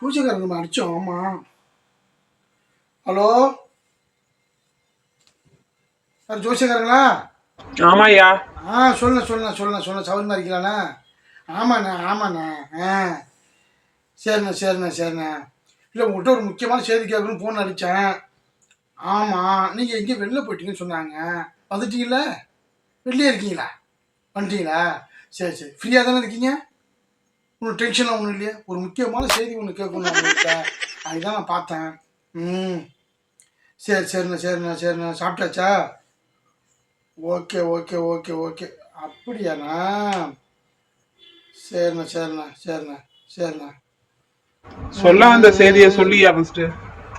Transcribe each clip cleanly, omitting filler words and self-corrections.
பூஜைக்காரங்க நம்ம அடிச்சோம். ஆமா. ஹலோ சார், ஜோசியக்காரங்களா? ஆமாய்யா. சொல்லுண்ணா சௌரியமா இருக்கீங்களாண்ணா? ஆமாண்ணா. ஆ சரிண்ணா. இல்லை, உங்கள்கிட்ட ஒரு முக்கியமான செய்தி கேட்கணும்னு ஃபோன் அடித்தேன். ஆமாம், நீங்கள் எங்கேயும் வெளில போயிட்டீங்கன்னு சொன்னாங்க. வந்துட்டீங்களா? வெளியே இருக்கீங்களா? வந்துட்டீங்களா? சரி, ஃப்ரீயாக தானே இருக்கீங்க? ஒன்றும் டென்ஷனாக ஒன்றும் இல்லையா? ஒரு முக்கியமான செய்தி ஒன்று கேட்கணும் உங்கள்கிட்ட, அதுதான் நான் பார்த்தேன். ம் சரிண்ணா. சாப்பிட்டாச்சா? ஓகே. அப்படியாண்ணா? சரிண்ணா. சொல்ல வந்த செய்தியை சொல்லியா ஃபர்ஸ்ட்.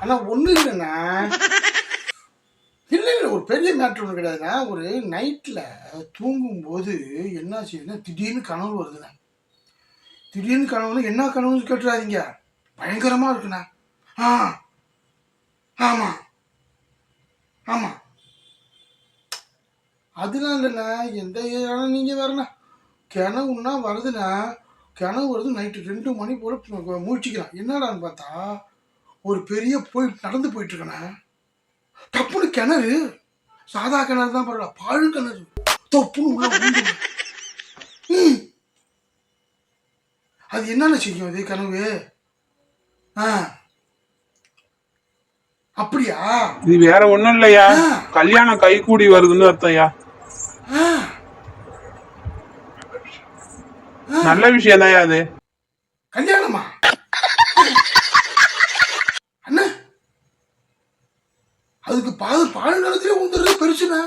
அண்ணா ஒன்றும் இல்லைண்ணா. இல்லை, ஒரு பெரிய மேட்ரு ஒன்றும் கிடையாதுண்ணா. ஒரு நைட்டில் தூங்கும்போது என்ன செய்யுதுன்னா, திடீர்னு கனவு வருதுண்ணா. திடீர்னு கனவுன்னு என்ன கனவுன்னு கேட்டுறாதீங்க, பயங்கரமாக இருக்குண்ணா. ஆமாம். அதெல்லாம் இல்லைண்ணா, எந்த இடம் நீங்கள் வேறண்ணா. கனவுன்னா வருதுண்ணா. கனவு வருது, நைட்டு 2 மணி போல் மூழ்கிக்கிறான். என்னடான்னு பார்த்தா ஒரு பெரிய நடந்து போயிட்டுருக்கண்ணா. டப்புன்னு கிணறு, சாதா கிணறு தான், பரவாயில்ல, பாழு கிணறு. தொப்புன்னு உள்ள விழுந்து. அது என்னென்ன செய்யும் அது கனவு? அப்படியா? இது வேற ஒண்ணும் இல்லையா, கல்யாணம் கை கூடி வருதுன்னு அர்த்தம்யா. நல்ல விஷயம் தான் அது. கல்யாணமா? அண்ணா, அதுக்கு பாழ் காலத்திலே வந்துடுறது பெருசுண்ணா.